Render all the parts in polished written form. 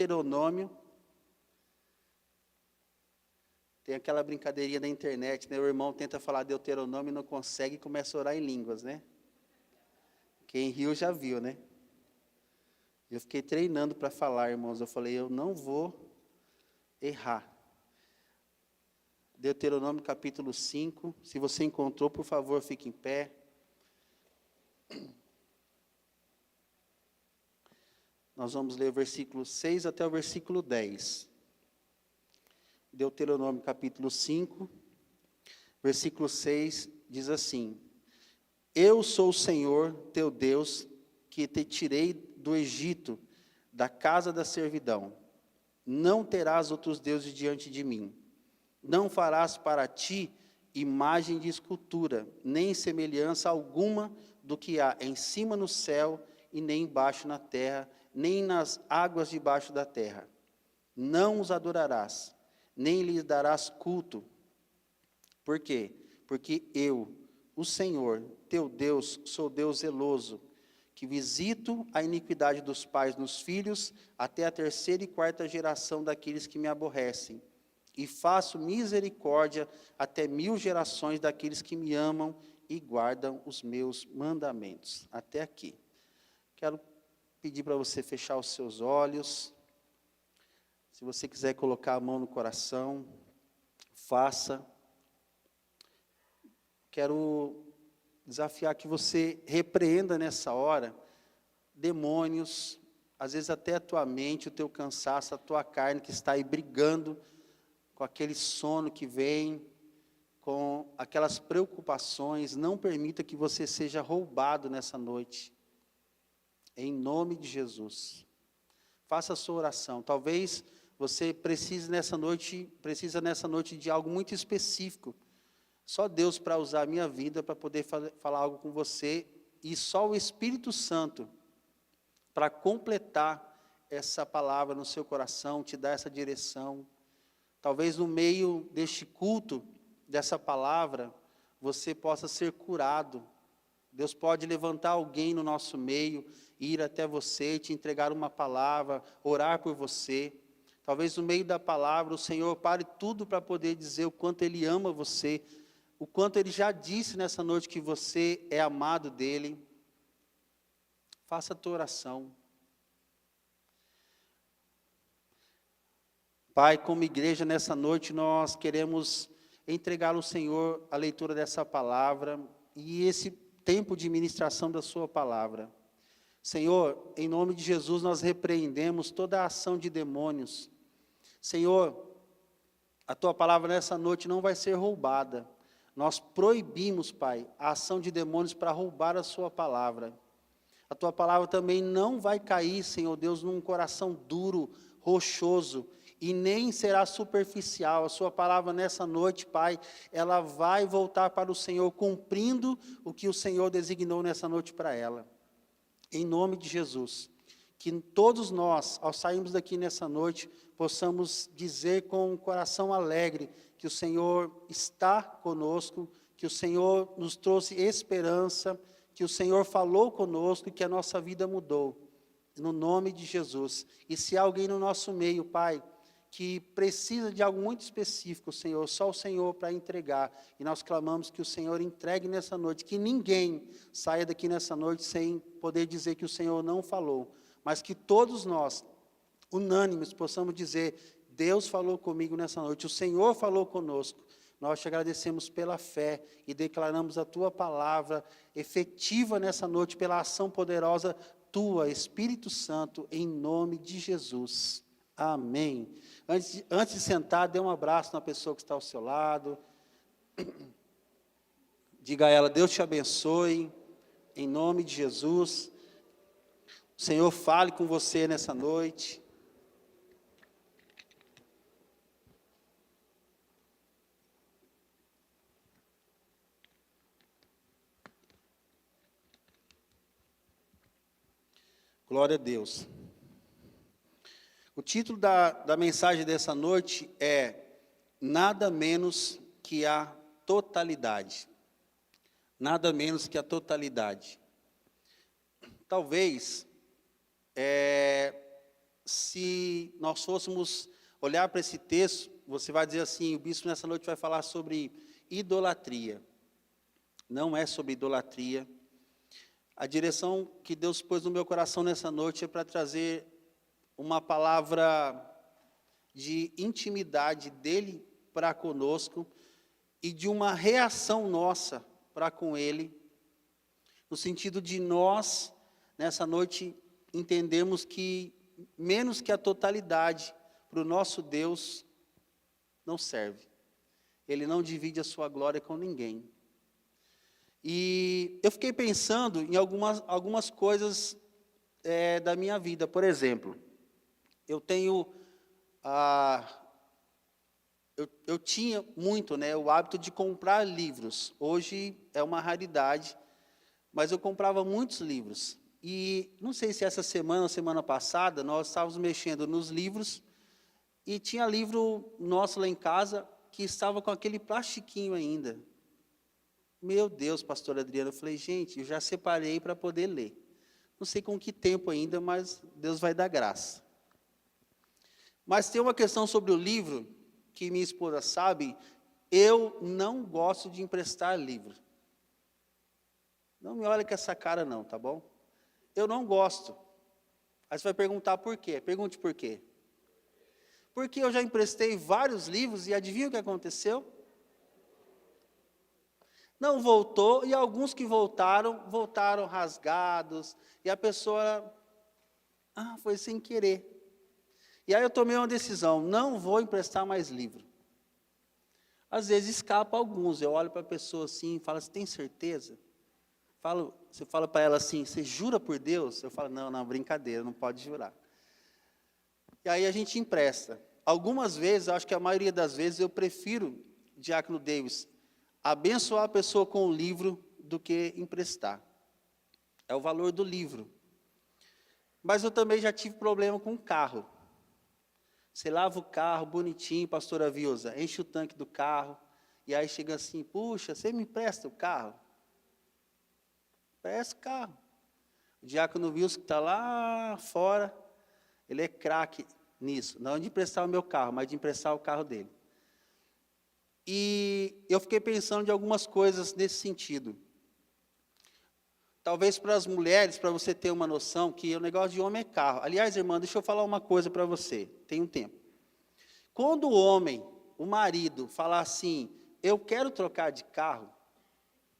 Deuteronômio. Tem aquela brincadeirinha da internet, né? O irmão tenta falar Deuteronômio e não consegue e começa a orar em línguas, né? Quem riu já viu, né? Eu fiquei treinando para falar, irmãos. Eu falei, eu não vou errar. Deuteronômio capítulo 5. Se você encontrou, por favor, fique em pé. Nós vamos ler o versículo 6 até o versículo 10. Deuteronômio capítulo 5, versículo 6, diz assim: Eu sou o Senhor teu Deus, que te tirei do Egito, da casa da servidão. Não terás outros deuses diante de mim. Não farás para ti imagem de escultura, nem semelhança alguma do que há em cima no céu, e nem embaixo na terra, nem nas águas debaixo da terra. Não os adorarás, nem lhes darás culto. Por quê? Porque eu, o Senhor, teu Deus, sou Deus zeloso, que visito a iniquidade dos pais nos filhos, até a 3ª e 4ª geração daqueles que me aborrecem, e faço misericórdia até 1000 gerações daqueles que me amam e guardam os meus mandamentos. Até aqui. Quero pedir para você fechar os seus olhos. Se você quiser colocar a mão no coração, faça. Quero desafiar que você repreenda nessa hora demônios, às vezes até a tua mente, o teu cansaço, a tua carne que está aí brigando com aquele sono que vem, com aquelas preocupações. Não permita que você seja roubado nessa noite. Em nome de Jesus. Faça a sua oração. Talvez você precisa nessa noite de algo muito específico. Só Deus para usar a minha vida para poder falar algo com você, e só o Espírito Santo para completar essa palavra no seu coração, te dar essa direção. Talvez no meio deste culto, dessa palavra, você possa ser curado. Deus pode levantar alguém no nosso meio, ir até você, te entregar uma palavra, orar por você. Talvez no meio da palavra o Senhor pare tudo para poder dizer o quanto Ele ama você, o quanto Ele já disse nessa noite que você é amado dEle. Faça a tua oração. Pai, como igreja nessa noite nós queremos entregar ao Senhor a leitura dessa palavra e esse tempo de ministração da sua palavra. Senhor, em nome de Jesus nós repreendemos toda a ação de demônios. Senhor, a tua palavra nessa noite não vai ser roubada. Nós proibimos, Pai, a ação de demônios para roubar a sua palavra. A tua palavra também não vai cair, Senhor Deus, num coração duro, rochoso, e nem será superficial. A sua palavra nessa noite, Pai, ela vai voltar para o Senhor, cumprindo o que o Senhor designou nessa noite para ela. Em nome de Jesus, que todos nós, ao sairmos daqui nessa noite, possamos dizer com um coração alegre que o Senhor está conosco, que o Senhor nos trouxe esperança, que o Senhor falou conosco e que a nossa vida mudou. No nome de Jesus. E se há alguém no nosso meio, Pai, que precisa de algo muito específico, Senhor, só o Senhor para entregar. E nós clamamos que o Senhor entregue nessa noite, que ninguém saia daqui nessa noite sem poder dizer que o Senhor não falou, mas que todos nós, unânimes, possamos dizer: Deus falou comigo nessa noite, o Senhor falou conosco. Nós te agradecemos pela fé e declaramos a tua palavra efetiva nessa noite, pela ação poderosa tua, Espírito Santo, em nome de Jesus. Amém. Antes de sentar, dê um abraço na pessoa que está ao seu lado. Diga a ela: Deus te abençoe, em nome de Jesus. O Senhor fale com você nessa noite. Glória a Deus. O título da mensagem dessa noite é Nada Menos que a Totalidade. Nada menos que a totalidade. Talvez se nós fôssemos olhar para esse texto, você vai dizer assim, o bispo nessa noite vai falar sobre idolatria. Não é sobre idolatria. A direção que Deus pôs no meu coração nessa noite é para trazer uma palavra de intimidade dele para conosco e de uma reação nossa para com ele, no sentido de nós, nessa noite, entendermos que menos que a totalidade para o nosso Deus não serve. Ele não divide a sua glória com ninguém. E eu fiquei pensando em algumas coisas da minha vida. Por exemplo, eu tenho eu tinha muito, né, o hábito de comprar livros. Hoje é uma raridade, mas eu comprava muitos livros. E não sei se essa semana ou semana passada, nós estávamos mexendo nos livros e tinha livro nosso lá em casa que estava com aquele plastiquinho ainda. Meu Deus, pastor Adriano, eu falei, gente, eu já separei para poder ler. Não sei com que tempo ainda, mas Deus vai dar graça. Mas tem uma questão sobre o livro, que minha esposa sabe, eu não gosto de emprestar livro. Não me olha com essa cara não, tá bom? Eu não gosto. Aí você vai perguntar por quê? Pergunte por quê. Porque eu já emprestei vários livros e adivinha o que aconteceu? Não voltou, e alguns que voltaram, voltaram rasgados, e a pessoa, foi sem querer. E aí eu tomei uma decisão, não vou emprestar mais livro. Às vezes escapa alguns, eu olho para a pessoa assim, e falo, você tem certeza? Você fala para ela assim, você jura por Deus? Eu falo, não, brincadeira, não pode jurar. E aí a gente empresta. Algumas vezes, acho que a maioria das vezes, eu prefiro, Diácono Davis, abençoar a pessoa com o livro do que emprestar. É o valor do livro. Mas eu também já tive problema com o carro. Você lava o carro bonitinho, pastora Vilza, enche o tanque do carro, e aí chega assim, puxa, você me empresta o carro? Empresta o carro. O diácono Vilza, que está lá fora, ele é craque nisso. Não de emprestar o meu carro, mas de emprestar o carro dele. E eu fiquei pensando de algumas coisas nesse sentido. Talvez para as mulheres, para você ter uma noção, que o negócio de homem é carro. Aliás, irmã, deixa eu falar uma coisa para você, tem um tempo. Quando o homem, o marido, falar assim, eu quero trocar de carro,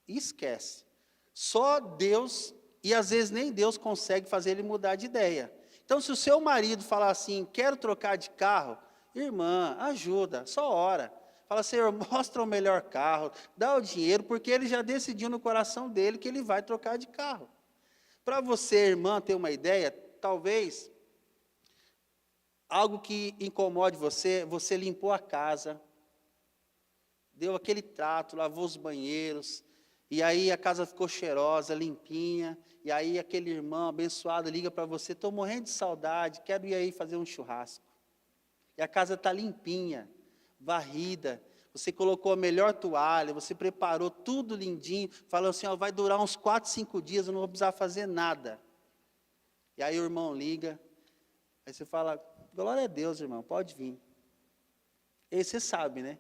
esquece. Só Deus, e às vezes nem Deus consegue fazer ele mudar de ideia. Então, se o seu marido falar assim, quero trocar de carro, irmã, ajuda, só ora. Fala, Senhor, mostra o melhor carro, dá o dinheiro, porque ele já decidiu no coração dele que ele vai trocar de carro. Para você, irmã, ter uma ideia, talvez, algo que incomode você, você limpou a casa, deu aquele trato, lavou os banheiros, e aí a casa ficou cheirosa, limpinha, e aí aquele irmão abençoado liga para você, estou morrendo de saudade, quero ir aí fazer um churrasco. E a casa está limpinha, varrida, você colocou a melhor toalha, você preparou tudo lindinho, falou assim, vai durar uns 4, 5 dias, eu não vou precisar fazer nada. E aí o irmão liga, aí você fala, glória a Deus, irmão, pode vir. E aí você sabe, né?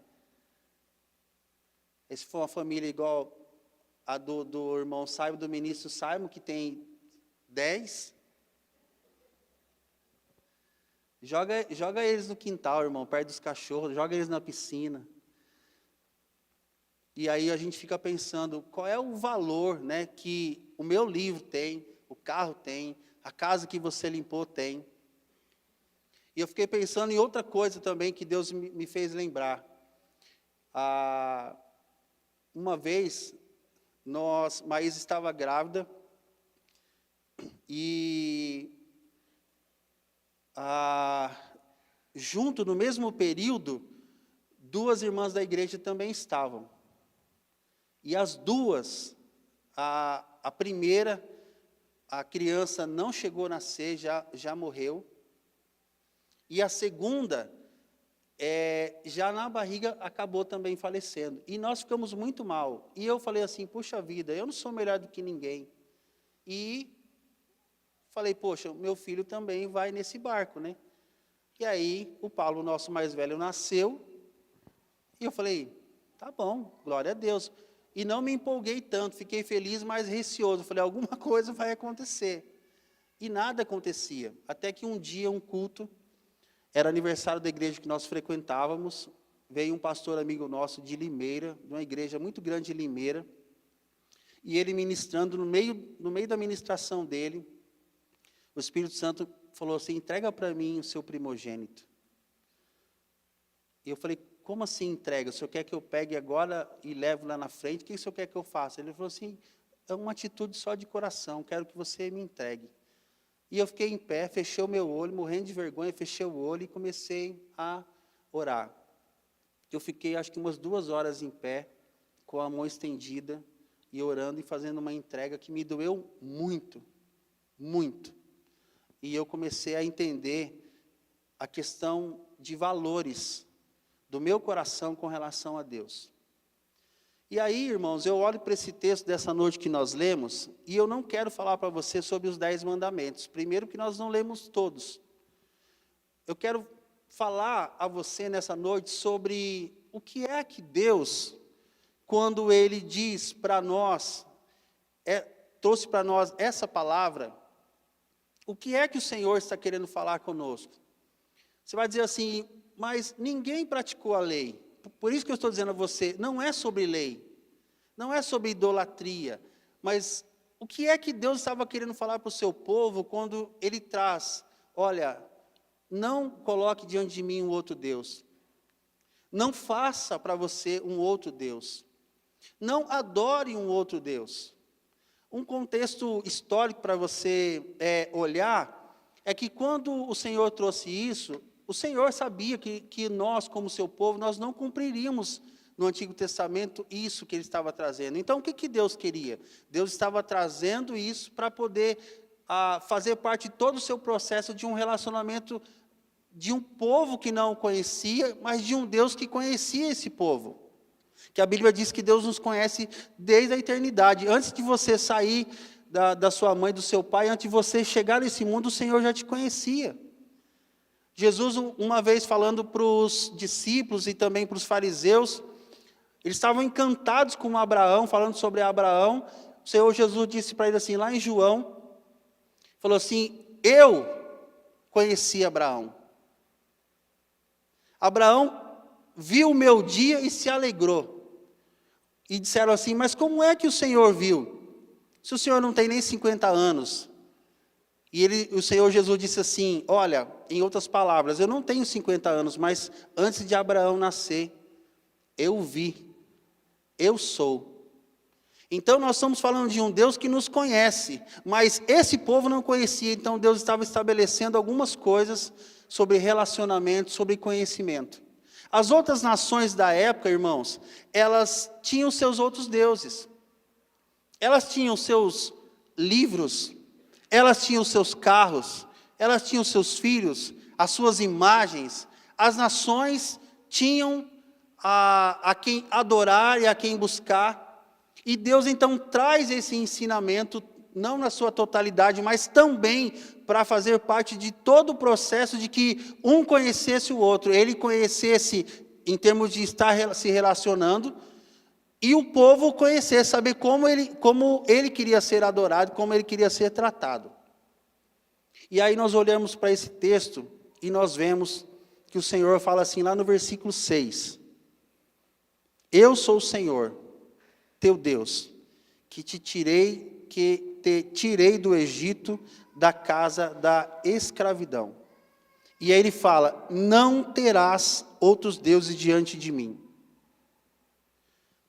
E se for uma família igual a do irmão Simon, do ministro Simon, que tem 10, joga eles no quintal, irmão, perto dos cachorros, joga eles na piscina. E aí a gente fica pensando, qual é o valor, né, que o meu livro tem, o carro tem, a casa que você limpou tem. E eu fiquei pensando em outra coisa também que Deus me fez lembrar. Uma vez, Maísa estava grávida, e junto, no mesmo período, 2 irmãs da igreja também estavam. E as duas, a primeira, a criança não chegou a nascer, já morreu. E a segunda, já na barriga, acabou também falecendo. E nós ficamos muito mal. E eu falei assim, puxa vida, eu não sou melhor do que ninguém. E Falei, poxa, meu filho também vai nesse barco, né? E aí, o Paulo, nosso mais velho, nasceu, e eu falei, tá bom, glória a Deus. E não me empolguei tanto, fiquei feliz, mas receoso. Falei, alguma coisa vai acontecer. E nada acontecia. Até que um dia, um culto, era aniversário da igreja que nós frequentávamos, veio um pastor amigo nosso de Limeira, de uma igreja muito grande de Limeira, e ele ministrando, no meio da ministração dele, o Espírito Santo falou assim, entrega para mim o seu primogênito. E eu falei, como assim entrega? O senhor quer que eu pegue agora e leve lá na frente? O que o senhor quer que eu faça? Ele falou assim, é uma atitude só de coração, quero que você me entregue. E eu fiquei em pé, fechei o meu olho, morrendo de vergonha, fechei o olho e comecei a orar. Eu fiquei, acho que umas 2 horas em pé, com a mão estendida, e orando e fazendo uma entrega que me doeu muito, muito. E eu comecei a entender a questão de valores do meu coração com relação a Deus. E aí, irmãos, eu olho para esse texto dessa noite que nós lemos, e eu não quero falar para você sobre os 10 mandamentos. Primeiro, que nós não lemos todos. Eu quero falar a você nessa noite sobre o que é que Deus, quando Ele diz para nós, trouxe para nós essa palavra, o que é que o Senhor está querendo falar conosco? Você vai dizer assim, mas ninguém praticou a lei. Por isso que eu estou dizendo a você, não é sobre lei, não é sobre idolatria, mas o que é que Deus estava querendo falar para o seu povo quando Ele traz, olha, não coloque diante de mim um outro Deus, não faça para você um outro Deus, não adore um outro Deus. Um contexto histórico para você olhar, é que quando o Senhor trouxe isso, o Senhor sabia que nós, como seu povo, nós não cumpriríamos no Antigo Testamento isso que Ele estava trazendo. Então, o que Deus queria? Deus estava trazendo isso para poder fazer parte de todo o seu processo de um relacionamento de um povo que não o conhecia, mas de um Deus que conhecia esse povo. Que a Bíblia diz que Deus nos conhece desde a eternidade. Antes de você sair da sua mãe, do seu pai, antes de você chegar nesse mundo, o Senhor já te conhecia. Jesus, uma vez falando para os discípulos e também para os fariseus, eles estavam encantados com Abraão, falando sobre Abraão. O Senhor Jesus disse para ele assim, lá em João, falou assim, eu conheci Abraão. Abraão viu o meu dia e se alegrou. E disseram assim, mas como é que o Senhor viu? Se o Senhor não tem nem 50 anos. E o Senhor Jesus disse assim, olha, em outras palavras, eu não tenho 50 anos, mas antes de Abraão nascer, eu vi, eu sou. Então nós estamos falando de um Deus que nos conhece, mas esse povo não conhecia, então Deus estava estabelecendo algumas coisas sobre relacionamento, sobre conhecimento. As outras nações da época, irmãos, elas tinham seus outros deuses. Elas tinham seus livros, elas tinham seus carros, elas tinham seus filhos, as suas imagens. As nações tinham a quem adorar e a quem buscar. E Deus então traz esse ensinamento, não na sua totalidade, mas também para fazer parte de todo o processo de que um conhecesse o outro, ele conhecesse em termos de estar se relacionando, e o povo conhecesse, saber como ele queria ser adorado, como ele queria ser tratado. E aí nós olhamos para esse texto e nós vemos que o Senhor fala assim lá no versículo 6. Eu sou o Senhor, teu Deus, que te tirei do Egito, da casa da escravidão. E aí ele fala, não terás outros deuses diante de mim.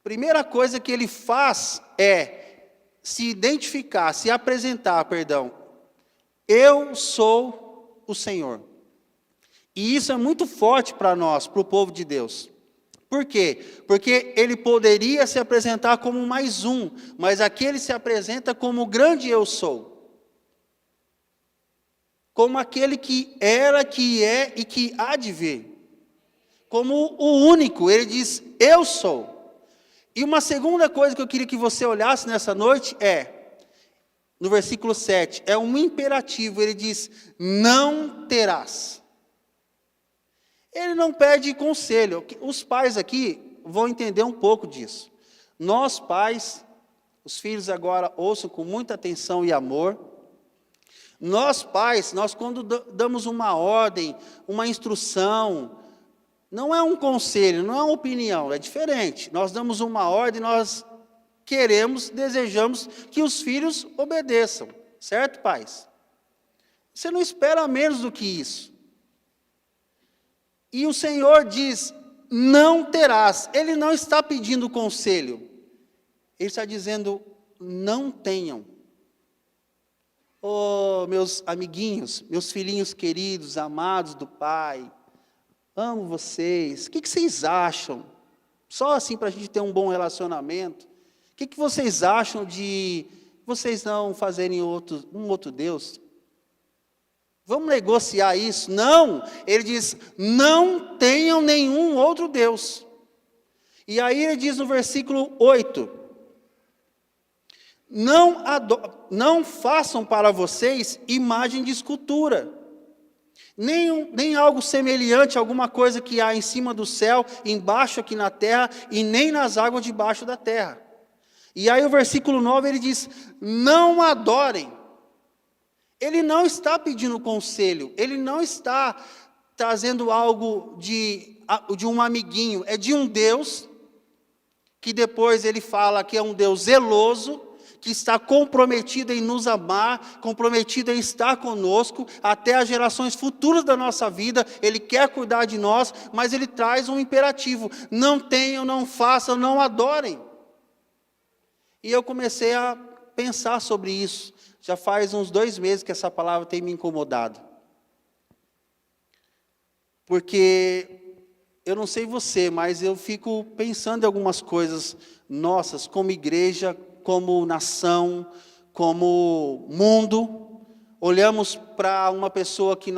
Primeira coisa que ele faz é se identificar, se apresentar, eu sou o Senhor. E isso é muito forte para nós, para o povo de Deus. Por quê? Porque ele poderia se apresentar como mais um, mas aqui ele se apresenta como o grande eu sou. Como aquele que era, que é e que há de vir. Como o único, ele diz, eu sou. E uma segunda coisa que eu queria que você olhasse nessa noite é, no versículo 7, é um imperativo, ele diz, não terás. Ele não pede conselho. Os pais aqui vão entender um pouco disso. Nós pais, os filhos agora ouçam com muita atenção e amor. Nós pais, nós quando damos uma ordem, uma instrução, não é um conselho, não é uma opinião, é diferente. Nós damos uma ordem, nós queremos, desejamos que os filhos obedeçam. Certo, pais? Você não espera menos do que isso. E o Senhor diz, não terás. Ele não está pedindo conselho. Ele está dizendo, não tenham. Oh, meus amiguinhos, meus filhinhos queridos, amados do Pai, amo vocês. O que vocês acham? Só assim para a gente ter um bom relacionamento. O que vocês acham de vocês não fazerem um outro Deus? Vamos negociar isso? Não, ele diz, não tenham nenhum outro Deus. E aí ele diz no versículo 8, não façam para vocês imagem de escultura, nem algo semelhante a alguma coisa que há em cima do céu, embaixo aqui na terra, e nem nas águas debaixo da terra. E aí o versículo 9 ele diz, não adorem. Ele não está pedindo conselho, ele não está trazendo algo de um amiguinho, é de um Deus, que depois ele fala que é um Deus zeloso, que está comprometido em nos amar, comprometido em estar conosco, até as gerações futuras da nossa vida, ele quer cuidar de nós, mas ele traz um imperativo, não tenham, não façam, não adorem. E eu comecei a pensar sobre isso. Já faz uns 2 meses que essa palavra tem me incomodado. Porque, eu não sei você, mas eu fico pensando em algumas coisas nossas, como igreja, como nação, como mundo. Olhamos para uma pessoa que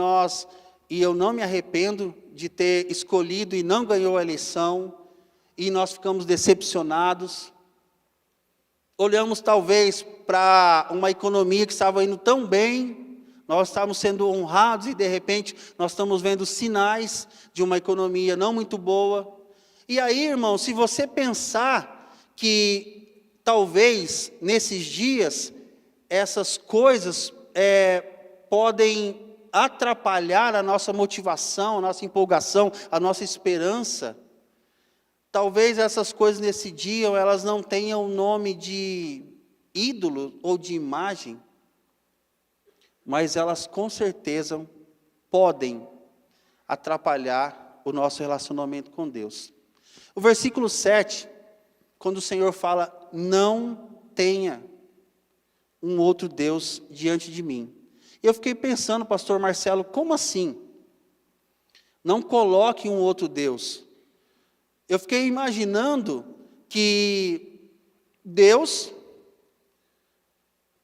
e eu não me arrependo de ter escolhido e não ganhou a eleição, e nós ficamos decepcionados. Olhamos talvez para uma economia que estava indo tão bem, nós estávamos sendo honrados e de repente nós estamos vendo sinais de uma economia não muito boa. E aí, irmão, se você pensar que talvez nesses dias essas coisas podem atrapalhar a nossa motivação, a nossa empolgação, a nossa esperança, talvez essas coisas nesse dia, elas não tenham o nome de ídolo ou de imagem, mas elas com certeza podem atrapalhar o nosso relacionamento com Deus. O versículo 7, quando o Senhor fala, não tenha um outro Deus diante de mim. Eu fiquei pensando, pastor Marcelo, como assim? Não coloque um outro Deus. Eu fiquei imaginando que Deus,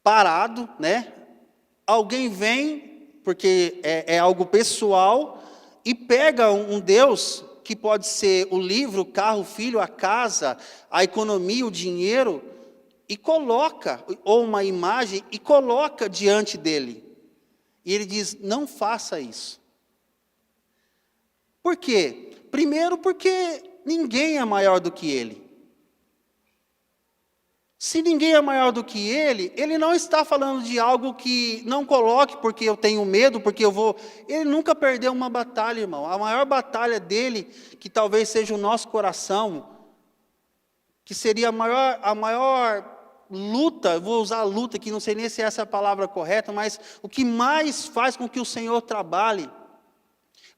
parado, né? Alguém vem, porque é algo pessoal, e pega um Deus, que pode ser o livro, o carro, o filho, a casa, a economia, o dinheiro, e coloca, ou uma imagem, e coloca diante dele. E ele diz, não faça isso. Por quê? Primeiro porque ninguém é maior do que ele. Se ninguém é maior do que ele não está falando de algo que não coloque porque eu tenho medo, porque eu vou... Ele nunca perdeu uma batalha, irmão. A maior batalha dele, que talvez seja o nosso coração, que seria a maior luta, eu vou usar luta, que não sei nem se essa é a palavra correta, mas o que mais faz com que o Senhor trabalhe,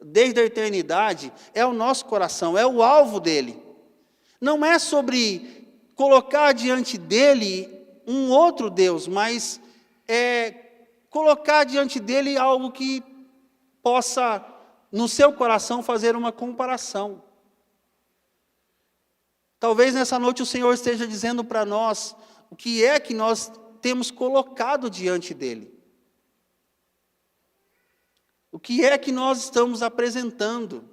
desde a eternidade, é o nosso coração, é o alvo dele. Não é sobre colocar diante dele um outro Deus, mas colocar diante dele algo que possa, no seu coração, fazer uma comparação. Talvez nessa noite o Senhor esteja dizendo para nós o que é que nós temos colocado diante dele. O que é que nós estamos apresentando?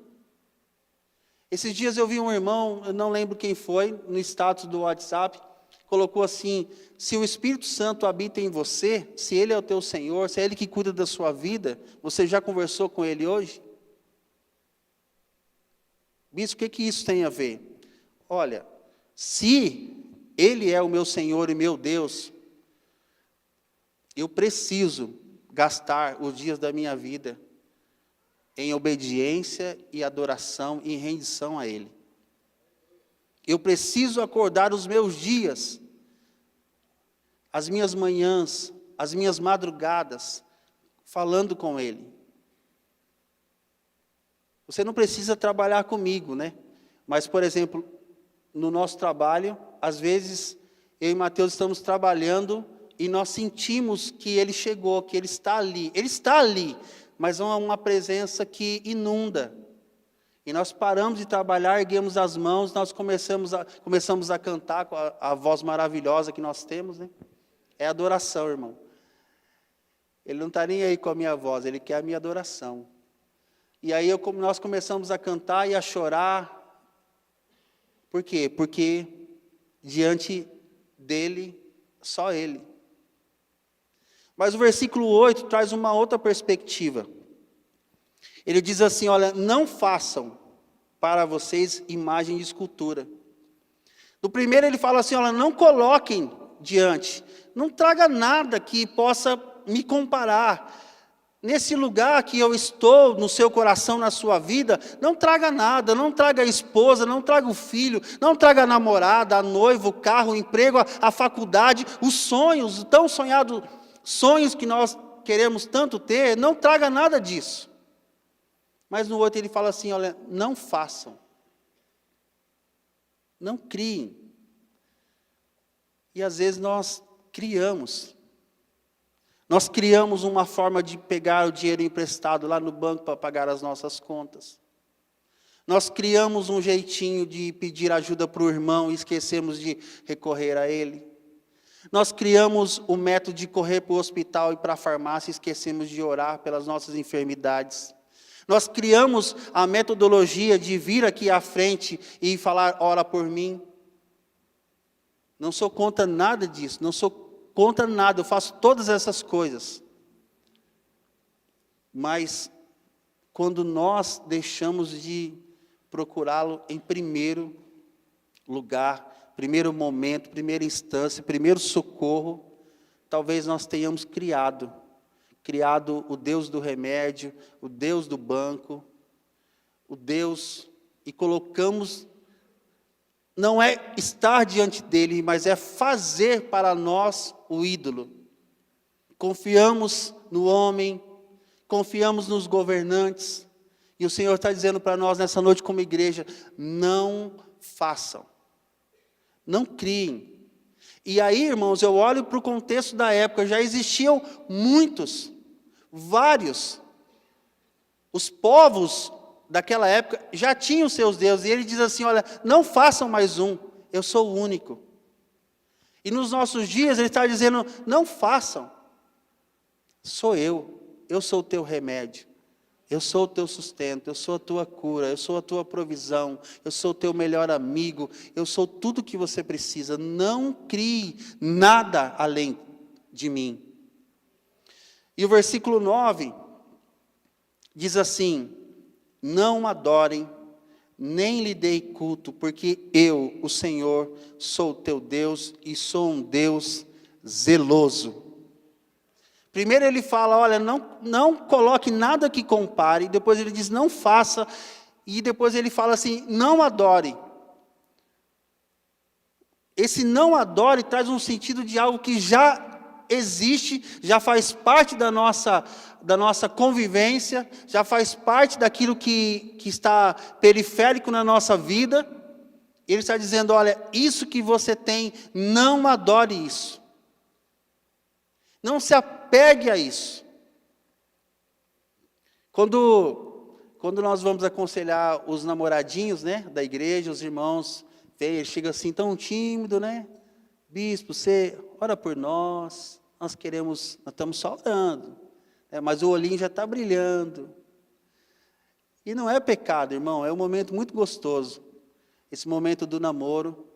Esses dias eu vi um irmão, eu não lembro quem foi, no status do WhatsApp, colocou assim: se o Espírito Santo habita em você, se Ele é o teu Senhor, se é Ele que cuida da sua vida, você já conversou com Ele hoje? Bispo, o que isso tem a ver? Olha, se Ele é o meu Senhor e meu Deus, eu preciso gastar os dias da minha vida em obediência e adoração e rendição a Ele. Eu preciso acordar os meus dias, as minhas manhãs, as minhas madrugadas, falando com Ele. Você não precisa trabalhar comigo, né? Mas, por exemplo, no nosso trabalho, às vezes, eu e Mateus estamos trabalhando e nós sentimos que Ele chegou, que Ele está ali. Ele está ali, mas é uma presença que inunda. E nós paramos de trabalhar, erguemos as mãos, nós começamos a cantar com a voz maravilhosa que nós temos, né? É adoração, irmão. Ele não está nem aí com a minha voz, Ele quer a minha adoração. E aí nós começamos a cantar e a chorar. Por quê? Porque diante dEle, só Ele. Mas o versículo 8 traz uma outra perspectiva. Ele diz assim, olha, não façam para vocês imagem de escultura. No primeiro ele fala assim, olha, não coloquem diante, não traga nada que possa me comparar. Nesse lugar que eu estou, no seu coração, na sua vida, não traga nada, não traga a esposa, não traga o filho, não traga a namorada, a noiva, o carro, o emprego, a faculdade, os sonhos, tão sonhados sonhos que nós queremos tanto ter, não traga nada disso. Mas no outro ele fala assim, olha, não façam, não criem. E às vezes nós criamos uma forma de pegar o dinheiro emprestado lá no banco para pagar as nossas contas. Nós criamos um jeitinho de pedir ajuda para o irmão e esquecemos de recorrer a ele. Nós criamos o método de correr para o hospital e para a farmácia e esquecemos de orar pelas nossas enfermidades. Nós criamos a metodologia de vir aqui à frente e falar, ora por mim. Não sou contra nada disso, não sou contra nada, eu faço todas essas coisas. Mas, quando nós deixamos de procurá-lo em primeiro lugar, primeiro momento, primeira instância, primeiro socorro, talvez nós tenhamos criado o Deus do remédio, o Deus do banco, o Deus, e colocamos, não é estar diante dele, mas é fazer para nós o ídolo. Confiamos no homem, confiamos nos governantes, e o Senhor está dizendo para nós nessa noite como igreja, não façam, não criem. E aí, irmãos, eu olho para o contexto da época, já existiam vários, os povos daquela época já tinham seus deuses, e ele diz assim, olha, não façam mais um, eu sou o único. E nos nossos dias ele está dizendo, não façam, sou eu sou o teu remédio, eu sou o teu sustento, eu sou a tua cura, eu sou a tua provisão, eu sou o teu melhor amigo, eu sou tudo que você precisa, não crie nada além de mim. E o versículo 9 diz assim, não adorem, nem lhe dei culto, porque eu, o Senhor, sou o teu Deus e sou um Deus zeloso. Primeiro ele fala, olha, não coloque nada que compare, depois ele diz, não faça, e depois ele fala assim, não adore. Esse não adore traz um sentido de algo que já existe, já faz parte da nossa convivência, já faz parte daquilo que está periférico na nossa vida. Ele está dizendo, olha, isso que você tem, não adore isso. Não se apegue a isso. Quando nós vamos aconselhar os namoradinhos, né, da igreja, os irmãos, ele chega assim tão tímido, né? Bispo, você ora por nós estamos só orando, mas o olhinho já está brilhando. E não é pecado, irmão, é um momento muito gostoso, esse momento do namoro.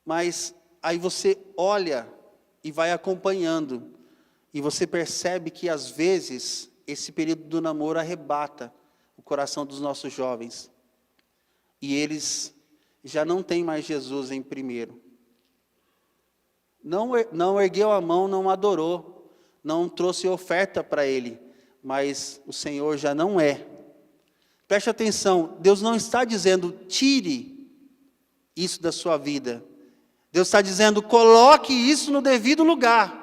Mas aí você olha e vai acompanhando, e você percebe que às vezes esse período do namoro arrebata o coração dos nossos jovens, e eles já não têm mais Jesus em primeiro. Não ergueu a mão, não adorou, não trouxe oferta para Ele, mas o Senhor já não é. Preste atenção, Deus não está dizendo, tire isso da sua vida. Deus está dizendo, coloque isso no devido lugar.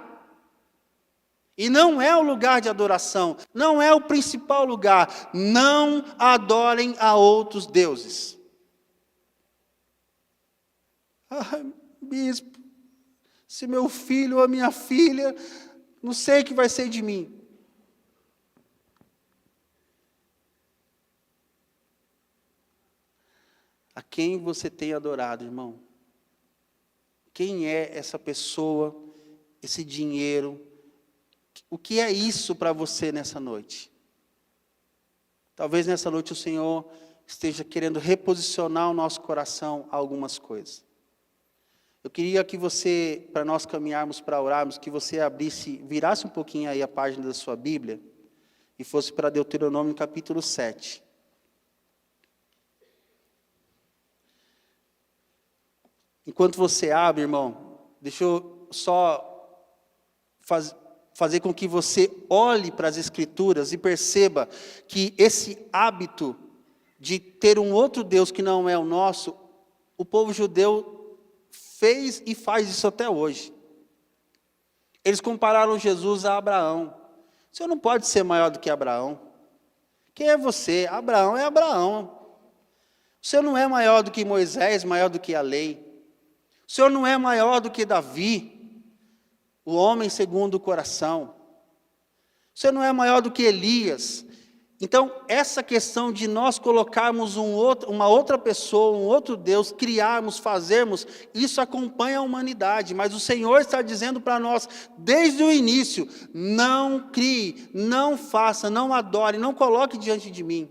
E não é o lugar de adoração, não é o principal lugar. Não adorem a outros deuses. Ah, bispo, se meu filho ou a minha filha, não sei o que vai ser de mim. A quem você tem adorado, irmão? Quem é essa pessoa, esse dinheiro? O que é isso para você nessa noite? Talvez nessa noite o Senhor esteja querendo reposicionar o nosso coração a algumas coisas. Eu queria que você, para nós caminharmos, para orarmos, que você virasse um pouquinho aí a página da sua Bíblia e fosse para Deuteronômio capítulo 7. Enquanto você abre, irmão, deixa eu só fazer com que você olhe para as Escrituras e perceba que esse hábito de ter um outro Deus que não é o nosso, o povo judeu fez e faz isso até hoje. Eles compararam Jesus a Abraão. O Senhor não pode ser maior do que Abraão. Quem é você? Abraão é Abraão. O Senhor não é maior do que Moisés, maior do que a lei. O Senhor não é maior do que Davi, o homem segundo o coração. O Senhor não é maior do que Elias. Então, essa questão de nós colocarmos uma outra pessoa, um outro Deus, criarmos, fazermos, isso acompanha a humanidade. Mas o Senhor está dizendo para nós, desde o início, não crie, não faça, não adore, não coloque diante de mim.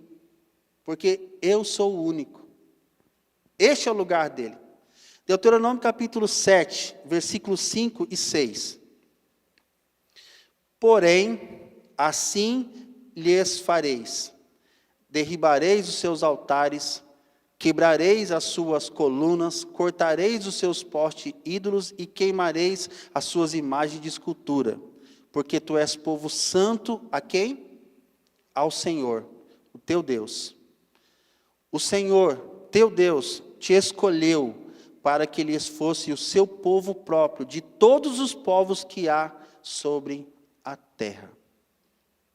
Porque eu sou o único. Este é o lugar dele. Deuteronômio capítulo 7, versículos 5 e 6. Porém, assim lhes fareis: derribareis os seus altares, quebrareis as suas colunas, cortareis os seus postes ídolos e queimareis as suas imagens de escultura, porque tu és povo santo a quem? Ao Senhor, o teu Deus. O Senhor, teu Deus, te escolheu para que lhes fosse o seu povo próprio, de todos os povos que há sobre a terra.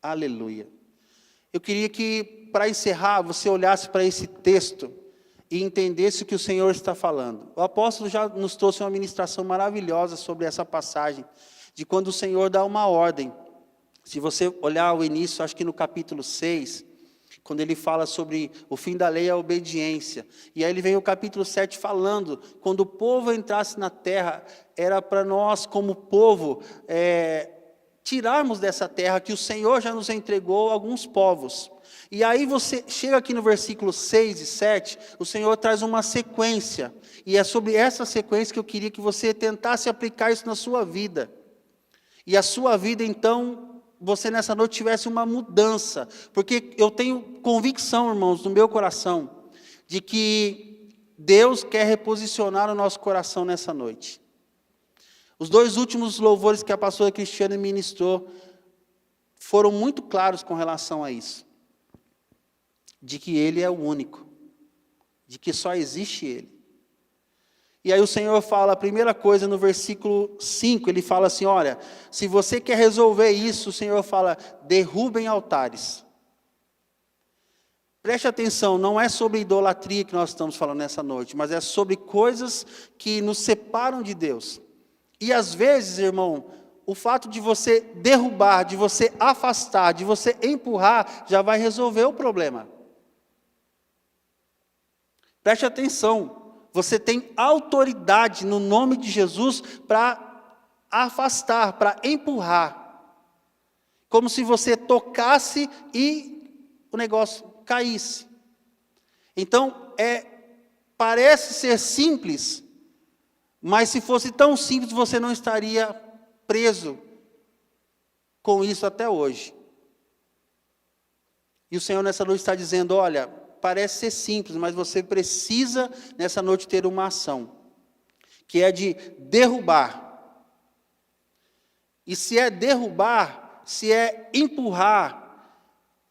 Aleluia. Eu queria que, para encerrar, você olhasse para esse texto e entendesse o que o Senhor está falando. O apóstolo já nos trouxe uma ministração maravilhosa sobre essa passagem, de quando o Senhor dá uma ordem. Se você olhar o início, acho que no capítulo 6, quando ele fala sobre o fim da lei e a obediência. E aí ele vem o capítulo 7 falando, quando o povo entrasse na terra, era para nós como povo, tirarmos dessa terra que o Senhor já nos entregou alguns povos. E aí você chega aqui no versículo 6 e 7, o Senhor traz uma sequência. E é sobre essa sequência que eu queria que você tentasse aplicar isso na sua vida. E a sua vida, então, você nessa noite tivesse uma mudança, porque eu tenho convicção, irmãos, no meu coração, de que Deus quer reposicionar o nosso coração nessa noite. Os 2 últimos louvores que a pastora Cristiane ministrou foram muito claros com relação a isso, de que Ele é o único, de que só existe Ele. E aí o Senhor fala, a primeira coisa no versículo 5, Ele fala assim, olha, se você quer resolver isso, o Senhor fala, derrubem altares. Preste atenção, não é sobre idolatria que nós estamos falando nessa noite, mas é sobre coisas que nos separam de Deus. E às vezes, irmão, o fato de você derrubar, de você afastar, de você empurrar, já vai resolver o problema. Preste atenção. Você tem autoridade no nome de Jesus para afastar, para empurrar. Como se você tocasse e o negócio caísse. Então, parece ser simples, Mas se fosse tão simples, você não estaria preso com isso até hoje. E o Senhor nessa noite está dizendo, olha, parece ser simples, mas você precisa nessa noite ter uma ação, que é de derrubar. E se é derrubar, se é empurrar,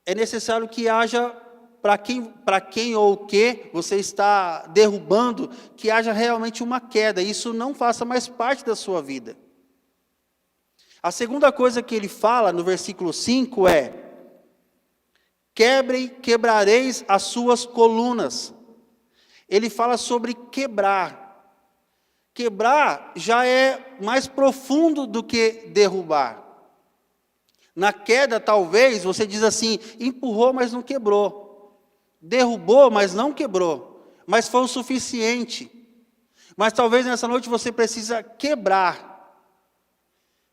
é necessário que haja, para quem ou o que você está derrubando, que haja realmente uma queda. Isso não faça mais parte da sua vida. A segunda coisa que ele fala no versículo 5 é: quebrareis as suas colunas. Ele fala sobre quebrar. Quebrar já é mais profundo do que derrubar. Na queda, talvez, você diz assim, empurrou, mas não quebrou. Derrubou, mas não quebrou. Mas foi o suficiente. Mas talvez nessa noite você precisa quebrar.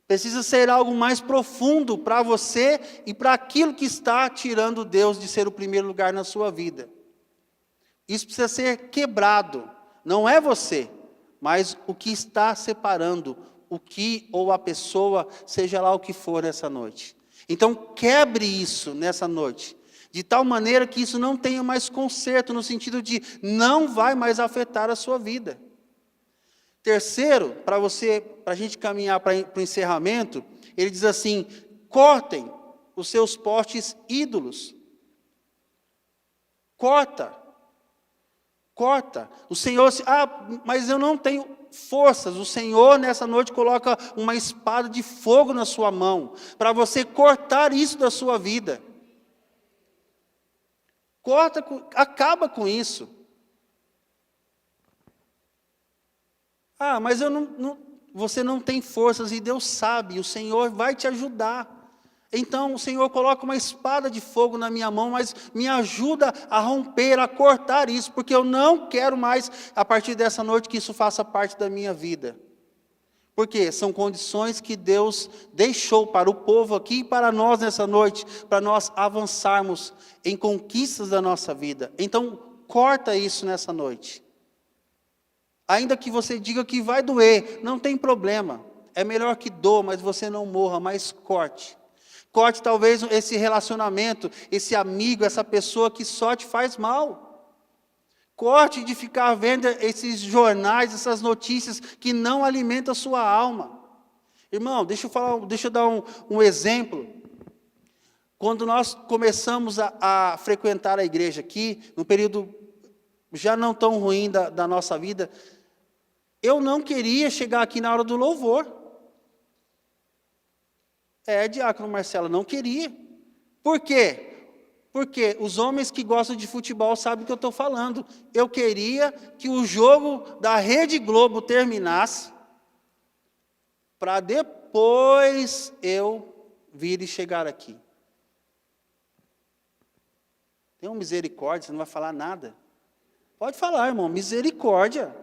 Precisa ser algo mais profundo para você e para aquilo que está tirando Deus de ser o primeiro lugar na sua vida. Isso precisa ser quebrado. Não é você, mas o que está separando o que ou a pessoa, seja lá o que for nessa noite. Então quebre isso nessa noite, de tal maneira que isso não tenha mais conserto, no sentido de não vai mais afetar a sua vida. Terceiro, para a gente caminhar para o encerramento, ele diz assim: cortem os seus postes ídolos. Corta. O Senhor, mas eu não tenho forças. O Senhor nessa noite coloca uma espada de fogo na sua mão, para você cortar isso da sua vida. Acaba com isso. Mas você não tem forças e Deus sabe, o Senhor vai te ajudar. Então o Senhor coloca uma espada de fogo na minha mão, mas me ajuda a romper, a cortar isso, porque eu não quero mais, a partir dessa noite, que isso faça parte da minha vida. Porque são condições que Deus deixou para o povo aqui e para nós nessa noite, para nós avançarmos em conquistas da nossa vida. Então corta isso nessa noite. Ainda que você diga que vai doer, não tem problema. É melhor que doa, mas você não morra, mas corte. Corte talvez esse relacionamento, esse amigo, essa pessoa que só te faz mal. Corte de ficar vendo esses jornais, essas notícias que não alimentam a sua alma. Irmão, deixa eu dar um exemplo. Quando nós começamos a frequentar a igreja aqui, num período já não tão ruim da nossa vida, eu não queria chegar aqui na hora do louvor. Diácono Marcelo, não queria. Por quê? Porque os homens que gostam de futebol sabem o que eu estou falando. Eu queria que o jogo da Rede Globo terminasse, para depois eu vir e chegar aqui. Tem uma misericórdia, você não vai falar nada. Pode falar, irmão, misericórdia.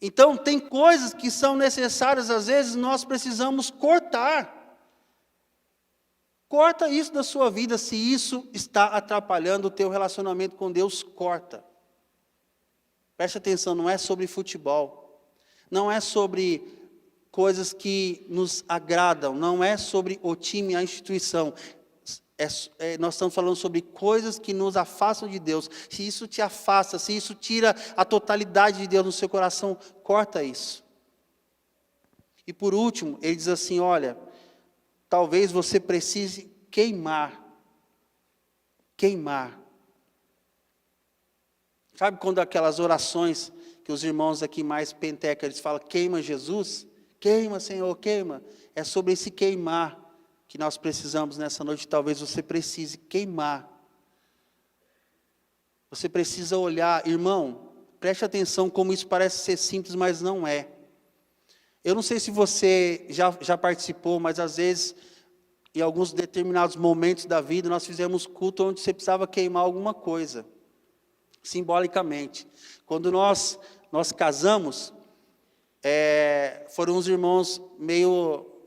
Então, tem coisas que são necessárias, às vezes nós precisamos cortar. Corta isso da sua vida, se isso está atrapalhando o teu relacionamento com Deus, corta. Preste atenção, não é sobre futebol, não é sobre coisas que nos agradam, não é sobre o time, a instituição. Nós estamos falando sobre coisas que nos afastam de Deus. Se isso te afasta, se isso tira a totalidade de Deus no seu coração, corta isso. E por último, ele diz assim, olha, talvez você precise queimar. Sabe quando aquelas orações que os irmãos aqui mais penteca, eles falam, queima Jesus? Queima, Senhor, queima. É sobre esse queimar que nós precisamos nessa noite. Talvez você precise queimar. Você precisa olhar, irmão, preste atenção como isso parece ser simples, mas não é. Eu não sei se você já participou, mas às vezes, em alguns determinados momentos da vida, nós fizemos culto onde você precisava queimar alguma coisa, simbolicamente. Quando nós casamos, foram uns irmãos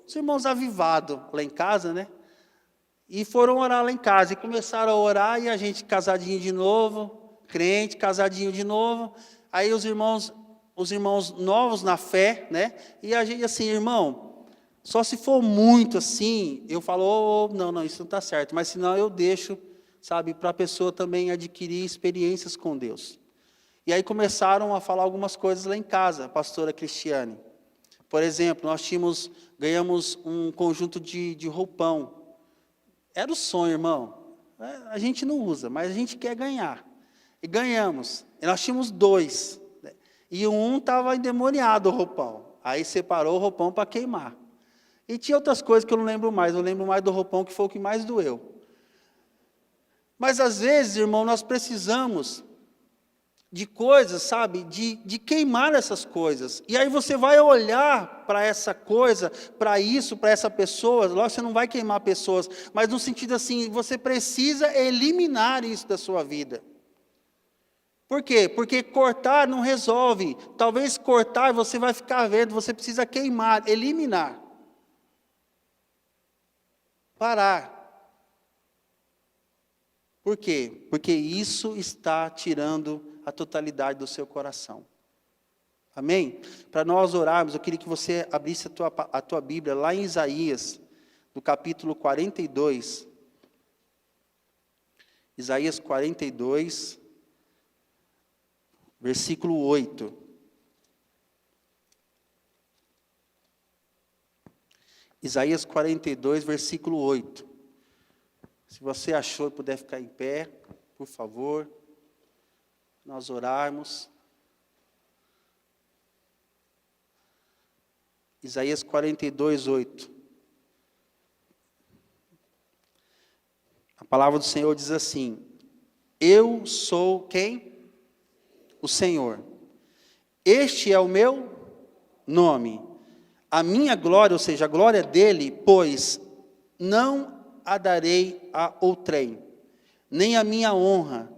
os irmãos avivados lá em casa, né? E foram orar lá em casa, e começaram a orar, e a gente casadinho de novo, crente, casadinho de novo. Aí os irmãos novos na fé, né? E a gente assim, irmão, só se for muito assim, eu falo, não, isso não está certo. Mas senão eu deixo, sabe, para a pessoa também adquirir experiências com Deus. E aí começaram a falar algumas coisas lá em casa, a pastora Cristiane. Por exemplo, nós ganhamos um conjunto de roupão. Era o sonho, irmão. A gente não usa, mas a gente quer ganhar. E ganhamos. E nós tínhamos 2. Né? E um estava endemoniado, o roupão. Aí separou o roupão para queimar. E tinha outras coisas que eu não lembro mais. Eu lembro mais do roupão, que foi o que mais doeu. Mas às vezes, irmão, nós precisamos de coisas, sabe, de queimar essas coisas. E aí você vai olhar para essa coisa, para isso, para essa pessoa, lógico, você não vai queimar pessoas, mas no sentido assim, você precisa eliminar isso da sua vida. Por quê? Porque cortar não resolve. Talvez cortar você vai ficar vendo, você precisa queimar, eliminar. Parar. Por quê? Porque isso está tirando a totalidade do seu coração. Amém? Para nós orarmos, eu queria que você abrisse a tua Bíblia lá em Isaías, no capítulo 42. Isaías 42, versículo 8. Isaías 42, versículo 8. Se você achou e puder ficar em pé, por favor, nós orarmos. Isaías 42, 8. A palavra do Senhor diz assim: eu sou quem? O Senhor. Este é o meu nome. A minha glória, ou seja, a glória dele, pois não a darei a outrem, nem a minha honra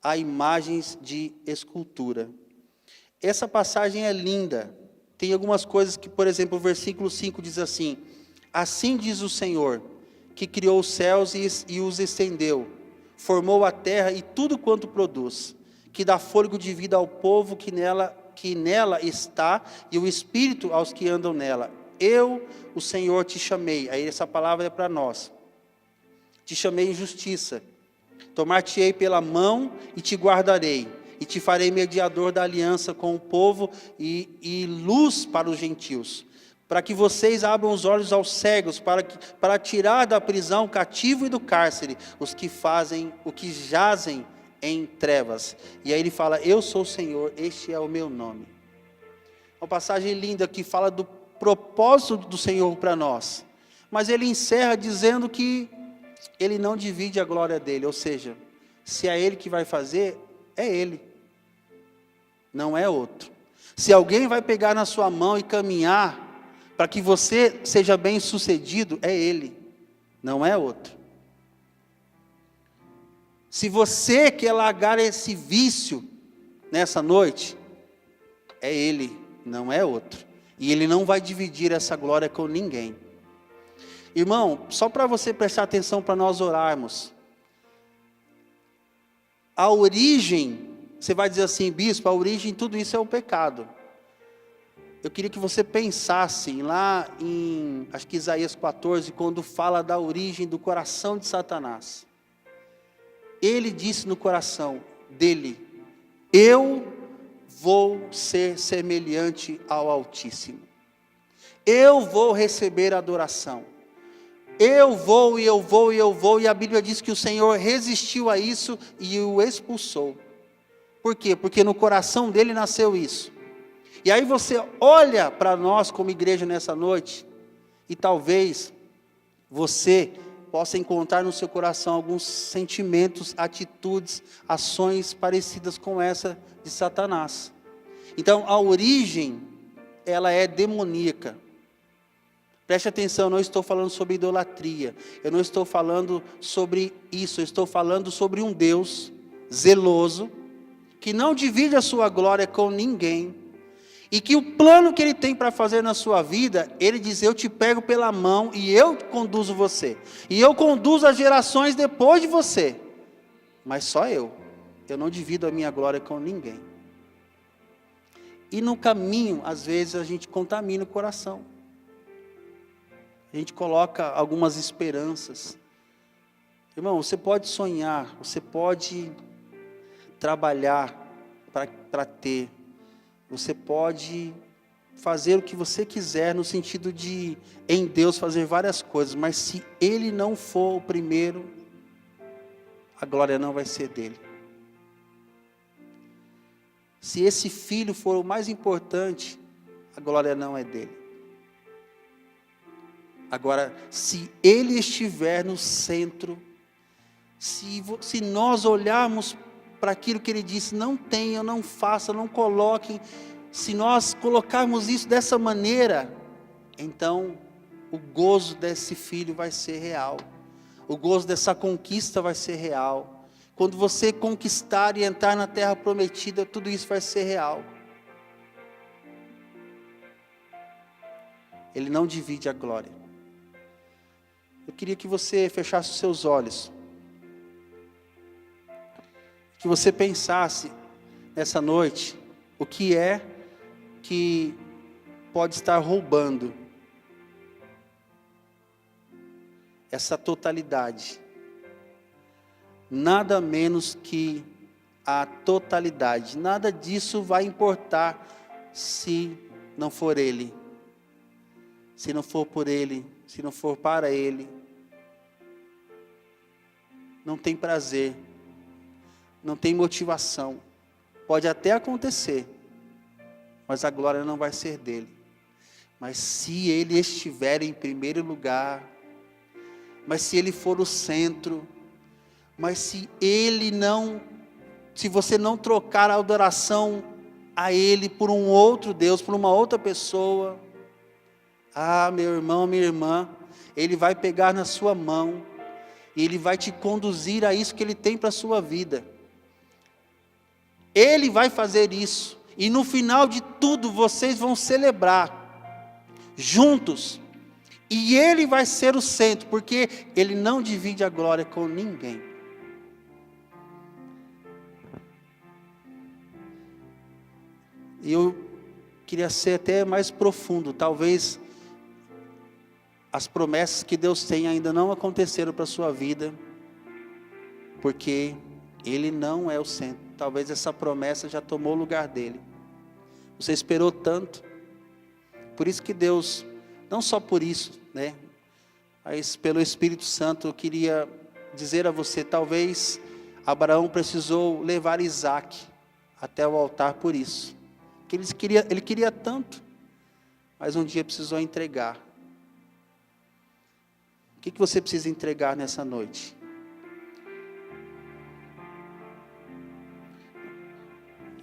a imagens de escultura. Essa passagem é linda. Tem algumas coisas que, por exemplo, o versículo 5 diz assim: assim diz o Senhor, que criou os céus e os estendeu, formou a terra e tudo quanto produz, que dá fôlego de vida ao povo que nela está, e o espírito aos que andam nela. Eu, o Senhor, te chamei. Aí essa palavra é para nós. Te chamei em justiça. Tomar-te-ei pela mão e te guardarei. E te farei mediador da aliança com o povo e luz para os gentios. Para que vocês abram os olhos aos cegos, para tirar da prisão o cativo e do cárcere os que fazem, o que jazem em trevas. E aí ele fala: eu sou o Senhor, este é o meu nome. Uma passagem linda que fala do propósito do Senhor para nós. Mas ele encerra dizendo que ele não divide a glória dele. Ou seja, se é ele que vai fazer, é ele, não é outro. Se alguém vai pegar na sua mão e caminhar para que você seja bem sucedido, é ele, não é outro. Se você quer largar esse vício nessa noite, é ele, não é outro. E ele não vai dividir essa glória com ninguém. Irmão, só para você prestar atenção para nós orarmos. A origem, você vai dizer assim: bispo, a origem de tudo isso é o pecado. Eu queria que você pensasse lá em, acho que Isaías 14, quando fala da origem do coração de Satanás. Ele disse no coração dele: eu vou ser semelhante ao Altíssimo. Eu vou receber adoração. Eu vou, e a Bíblia diz que o Senhor resistiu a isso e o expulsou. Por quê? Porque no coração dele nasceu isso. E aí você olha para nós como igreja nessa noite, e talvez você possa encontrar no seu coração alguns sentimentos, atitudes, ações parecidas com essa de Satanás. Então a origem, ela é demoníaca. Preste atenção, eu não estou falando sobre idolatria, eu não estou falando sobre isso, eu estou falando sobre um Deus zeloso, que não divide a sua glória com ninguém, e que o plano que Ele tem para fazer na sua vida, Ele diz: eu te pego pela mão e eu conduzo você, e eu conduzo as gerações depois de você, mas só eu eu não divido a minha glória com ninguém. E no caminho, às vezes, a gente contamina o coração. A gente coloca algumas esperanças. Irmão, você pode sonhar, você pode trabalhar para ter. Você pode fazer o que você quiser, no sentido de, em Deus, fazer várias coisas. Mas se Ele não for o primeiro, a glória não vai ser dele. Se esse filho for o mais importante, a glória não é dele. Agora, se ele estiver no centro, se nós olharmos para aquilo que ele disse, não tenham, não façam, não coloquem, se nós colocarmos isso dessa maneira, então o gozo desse filho vai ser real, o gozo dessa conquista vai ser real. Quando você conquistar e entrar na terra prometida, tudo isso vai ser real. Ele não divide a glória. Eu queria que você fechasse os seus olhos. Que você pensasse nessa noite, o que é que pode estar roubando essa totalidade. Nada menos que a totalidade. Nada disso vai importar se não for Ele. Se não for por Ele, se não for para Ele. Não tem prazer. Não tem motivação. Pode até acontecer, mas a glória não vai ser dele. Mas se Ele estiver em primeiro lugar, mas se Ele for o centro, mas se você não trocar a adoração a Ele por um outro Deus, por uma outra pessoa, meu irmão, minha irmã, Ele vai pegar na sua mão, e Ele vai te conduzir a isso que Ele tem para a sua vida. Ele vai fazer isso, e no final de tudo, vocês vão celebrar, juntos, e Ele vai ser o centro, porque Ele não divide a glória com ninguém. E eu queria ser até mais profundo. Talvez as promessas que Deus tem ainda não aconteceram para a sua vida, porque Ele não é o centro. Talvez essa promessa já tomou o lugar dele. Você esperou tanto. Por isso que Deus, não só por isso, né? Mas pelo Espírito Santo, eu queria dizer a você, talvez Abraão precisou levar Isaac até o altar por isso. Ele queria tanto, mas um dia precisou entregar. O que você precisa entregar nessa noite?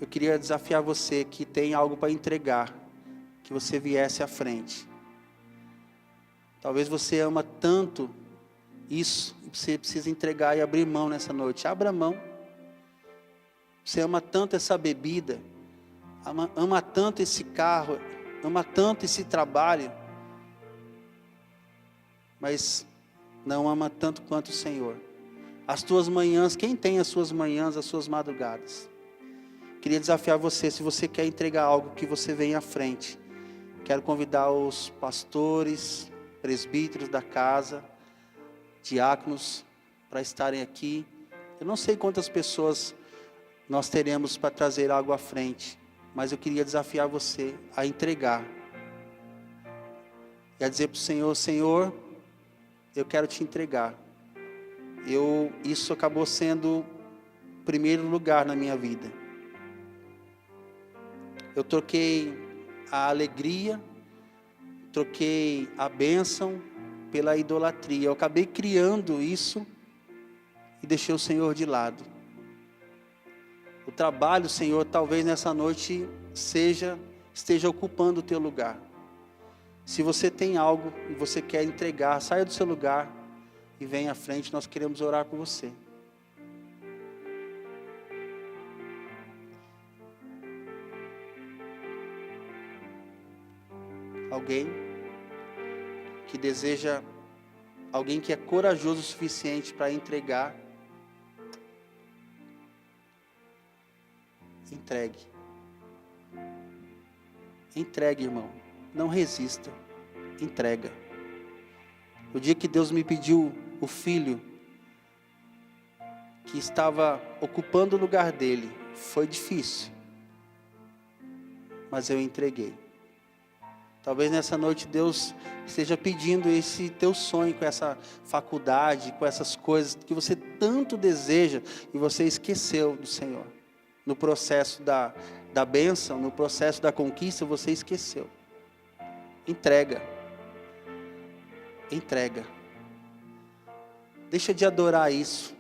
Eu queria desafiar você que tem algo para entregar, que você viesse à frente. Talvez você ama tanto isso, e você precisa entregar e abrir mão nessa noite. Abra mão. Você ama tanto essa bebida, ama tanto esse carro, ama tanto esse trabalho, mas não ama tanto quanto o Senhor. As tuas manhãs, quem tem as suas manhãs, as suas madrugadas? Queria desafiar você, se você quer entregar algo, que você venha à frente. Quero convidar os pastores, presbíteros da casa, diáconos, para estarem aqui. Eu não sei quantas pessoas nós teremos para trazer algo à frente, mas eu queria desafiar você a entregar. E a dizer para o Senhor, Senhor, eu quero te entregar. Isso acabou sendo o primeiro lugar na minha vida. Eu troquei a alegria, troquei a bênção pela idolatria. Eu acabei criando isso e deixei o Senhor de lado. O trabalho, Senhor, talvez nessa noite esteja ocupando o teu lugar. Se você tem algo e você quer entregar, saia do seu lugar e venha à frente, nós queremos orar por você. Alguém que deseja, alguém que é corajoso o suficiente para entregar. Entregue. Entregue, irmão. Não resista. Entrega. O dia que Deus me pediu o filho que estava ocupando o lugar dele, foi difícil. Mas eu entreguei. Talvez nessa noite Deus esteja pedindo esse teu sonho com essa faculdade, com essas coisas que você tanto deseja e você esqueceu do Senhor. No processo da bênção, no processo da conquista, você esqueceu. Entrega. Entrega. Deixa de adorar isso.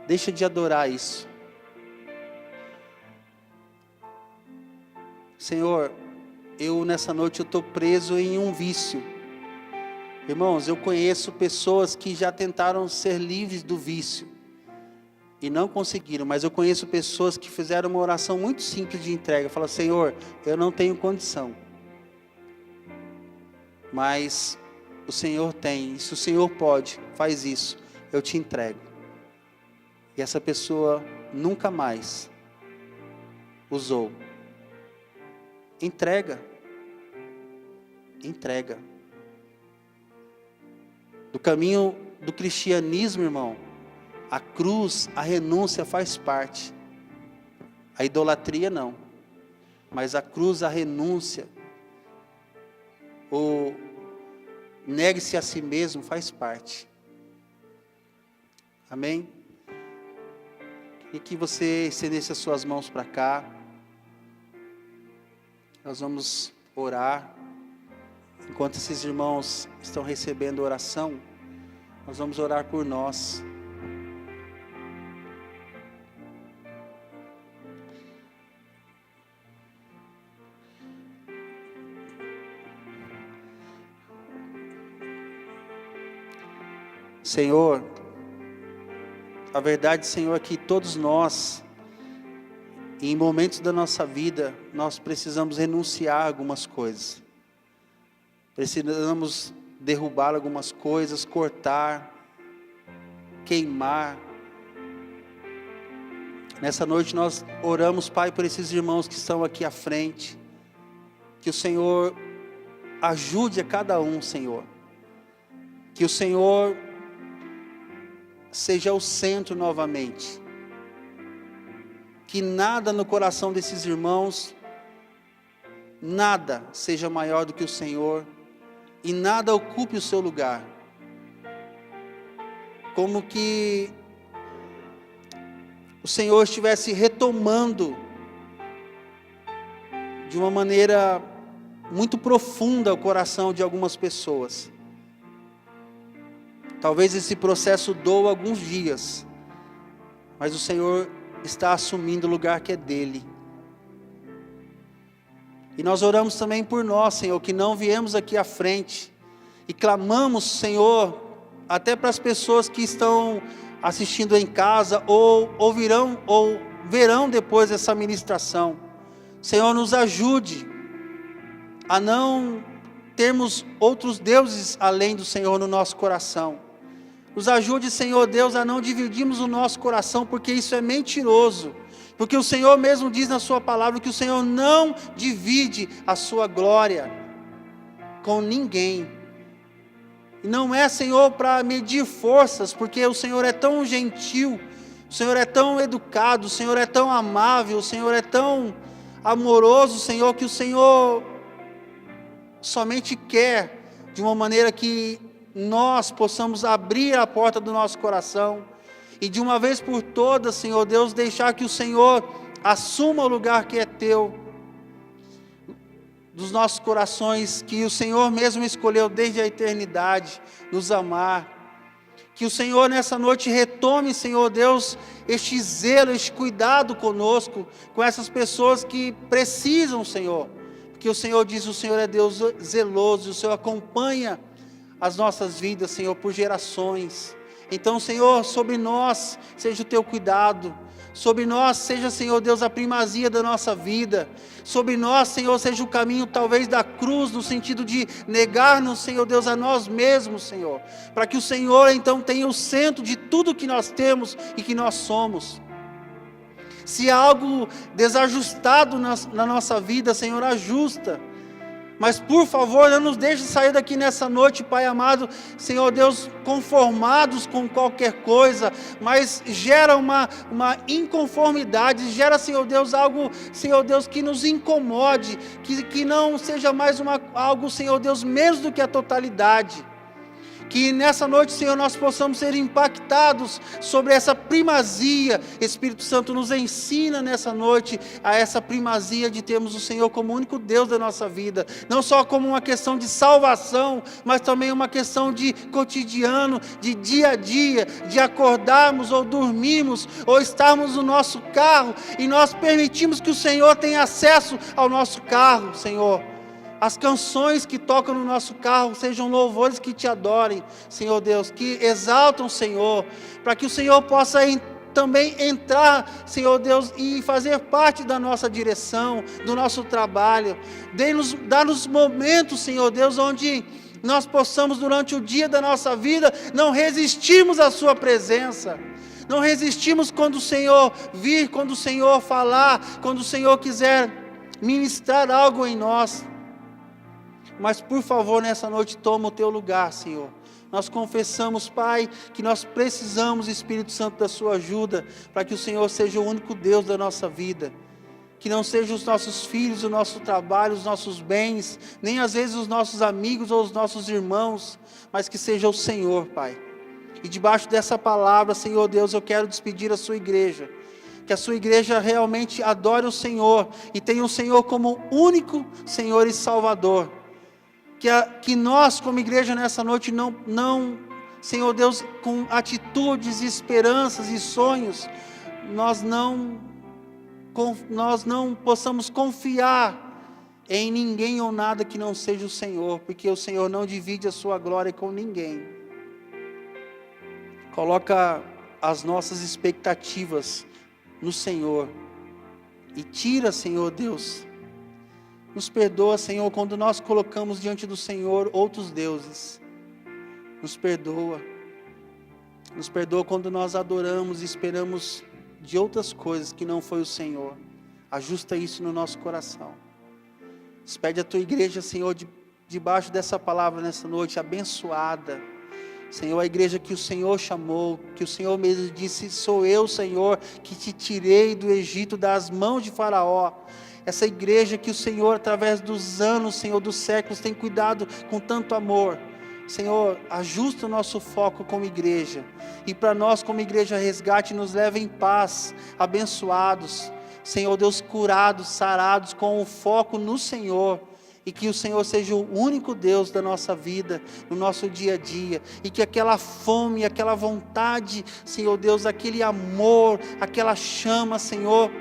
Deixa de adorar isso. Senhor, nessa noite eu estou preso em um vício. Irmãos, eu conheço pessoas que já tentaram ser livres do vício e não conseguiram, mas eu conheço pessoas que fizeram uma oração muito simples de entrega. Fala: Senhor, eu não tenho condição, mas o Senhor tem, e se o Senhor pode, faz isso, eu te entrego. E essa pessoa nunca mais usou. Entrega. Entrega. Do caminho do cristianismo, irmão, a cruz, a renúncia faz parte. A idolatria não. Mas a cruz, a renúncia, o negue-se a si mesmo faz parte. Amém? E que você estendesse as suas mãos para cá. Nós vamos orar. Enquanto esses irmãos estão recebendo oração, nós vamos orar por nós. Senhor, a verdade, Senhor, é que todos nós, em momentos da nossa vida, nós precisamos renunciar a algumas coisas. Precisamos derrubar algumas coisas, cortar, queimar. Nessa noite nós oramos, Pai, por esses irmãos que estão aqui à frente. Que o Senhor ajude a cada um, Senhor. Que o Senhor seja o centro novamente. Que nada no coração desses irmãos, nada seja maior do que o Senhor, e nada ocupe o seu lugar. Como que o Senhor estivesse retomando de uma maneira muito profunda o coração de algumas pessoas. Talvez esse processo doa alguns dias, mas o Senhor está assumindo o lugar que é dele. E nós oramos também por nós, Senhor, que não viemos aqui à frente, e clamamos, Senhor, até para as pessoas que estão assistindo em casa, ou ouvirão, ou verão depois essa ministração. Senhor, nos ajude a não termos outros deuses além do Senhor no nosso coração. Nos ajude, Senhor Deus, a não dividirmos o nosso coração, porque isso é mentiroso. Porque o Senhor mesmo diz na sua palavra que o Senhor não divide a sua glória com ninguém. E não é, Senhor, para medir forças, porque o Senhor é tão gentil, o Senhor é tão educado, o Senhor é tão amável, o Senhor é tão amoroso, Senhor, que o Senhor somente quer de uma maneira que nós possamos abrir a porta do nosso coração e de uma vez por todas, Senhor Deus, deixar que o Senhor assuma o lugar que é teu, dos nossos corações, que o Senhor mesmo escolheu desde a eternidade, nos amar. Que o Senhor nessa noite retome, Senhor Deus, este zelo, este cuidado conosco, com essas pessoas que precisam, Senhor, porque o Senhor diz, o Senhor é Deus zeloso, o Senhor acompanha as nossas vidas, Senhor, por gerações. Então, Senhor, sobre nós seja o teu cuidado, sobre nós seja, Senhor Deus, a primazia da nossa vida, sobre nós, Senhor, seja o caminho talvez da cruz, no sentido de negar-nos, Senhor Deus, a nós mesmos, Senhor, para que o Senhor então tenha o centro de tudo que nós temos e que nós somos. Se há algo desajustado na nossa vida, Senhor, ajusta. Mas, por favor, não nos deixe sair daqui nessa noite, Pai amado, Senhor Deus, conformados com qualquer coisa, mas gera uma inconformidade, gera, Senhor Deus, algo, Senhor Deus, que nos incomode, que não seja mais algo, Senhor Deus, menos do que a totalidade. Que nessa noite, Senhor, nós possamos ser impactados sobre essa primazia. Espírito Santo nos ensina nessa noite a essa primazia de termos o Senhor como o único Deus da nossa vida. Não só como uma questão de salvação, mas também uma questão de cotidiano, de dia a dia, de acordarmos ou dormirmos, ou estarmos no nosso carro e nós permitimos que o Senhor tenha acesso ao nosso carro, Senhor. As canções que tocam no nosso carro sejam louvores que te adorem, Senhor Deus, que exaltam o Senhor, para que o Senhor possa também entrar, Senhor Deus, e fazer parte da nossa direção, do nosso trabalho. Dá-nos momentos, Senhor Deus, onde nós possamos, durante o dia da nossa vida, não resistirmos à sua presença. Não resistimos quando o Senhor vir, quando o Senhor falar, quando o Senhor quiser ministrar algo em nós. Mas, por favor, nessa noite, toma o teu lugar, Senhor. Nós confessamos, Pai, que nós precisamos, Espírito Santo, da sua ajuda, para que o Senhor seja o único Deus da nossa vida. Que não sejam os nossos filhos, o nosso trabalho, os nossos bens, nem às vezes os nossos amigos ou os nossos irmãos, mas que seja o Senhor, Pai. E debaixo dessa palavra, Senhor Deus, eu quero despedir a sua igreja. Que a sua igreja realmente adore o Senhor e tenha o Senhor como único Senhor e Salvador. Que nós, como igreja, nessa noite, não, Senhor Deus, com atitudes, esperanças e sonhos, nós não possamos confiar em ninguém ou nada que não seja o Senhor, porque o Senhor não divide a sua glória com ninguém. Coloca as nossas expectativas no Senhor e tira, Senhor Deus, nos perdoa, Senhor, quando nós colocamos diante do Senhor outros deuses. Nos perdoa. Nos perdoa quando nós adoramos e esperamos de outras coisas que não foi o Senhor. Ajusta isso no nosso coração. Despede a tua igreja, Senhor, debaixo dessa palavra nessa noite, abençoada. Senhor, a igreja que o Senhor chamou, que o Senhor mesmo disse, sou eu, Senhor, que te tirei do Egito, das mãos de Faraó. Essa igreja que o Senhor, através dos anos, Senhor, dos séculos, tem cuidado com tanto amor. Senhor, ajusta o nosso foco como igreja. E para nós, como igreja Resgate, nos leva em paz, abençoados. Senhor Deus, curados, sarados, com o foco no Senhor. E que o Senhor seja o único Deus da nossa vida, no nosso dia a dia. E que aquela fome, aquela vontade, Senhor Deus, aquele amor, aquela chama, Senhor,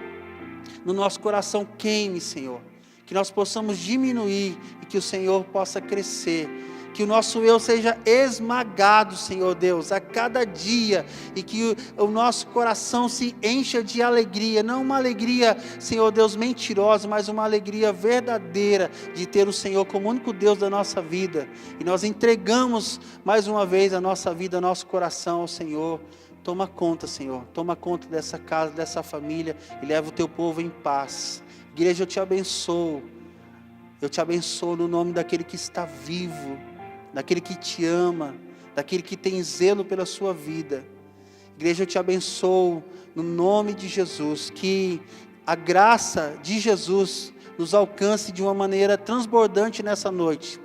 no nosso coração queime, Senhor, que nós possamos diminuir e que o Senhor possa crescer, que o nosso eu seja esmagado, Senhor Deus, a cada dia, e que o nosso coração se encha de alegria, não uma alegria, Senhor Deus, mentirosa, mas uma alegria verdadeira, de ter o Senhor como único Deus da nossa vida, e nós entregamos mais uma vez a nossa vida, nosso coração ao Senhor. Toma conta, Senhor, toma conta dessa casa, dessa família, e leva o teu povo em paz. Igreja, eu te abençoo no nome daquele que está vivo, daquele que te ama, daquele que tem zelo pela sua vida. Igreja, eu te abençoo no nome de Jesus, que a graça de Jesus nos alcance de uma maneira transbordante nessa noite,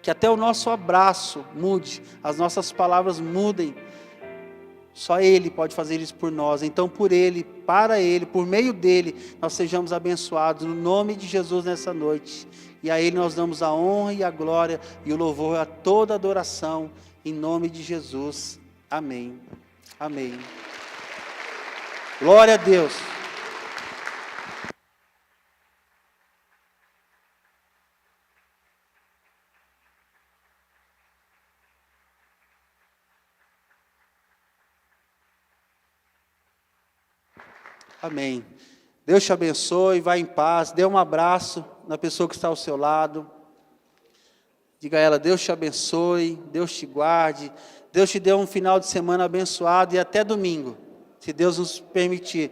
que até o nosso abraço mude, as nossas palavras mudem. Só Ele pode fazer isso por nós. Então, por Ele, para Ele, por meio dEle, nós sejamos abençoados no nome de Jesus nessa noite. E a Ele nós damos a honra e a glória e o louvor, a toda a adoração, em nome de Jesus. Amém. Amém. Glória a Deus. Amém. Deus te abençoe, vá em paz, dê um abraço na pessoa que está ao seu lado. Diga a ela, Deus te abençoe, Deus te guarde, Deus te dê um final de semana abençoado e até domingo, se Deus nos permitir.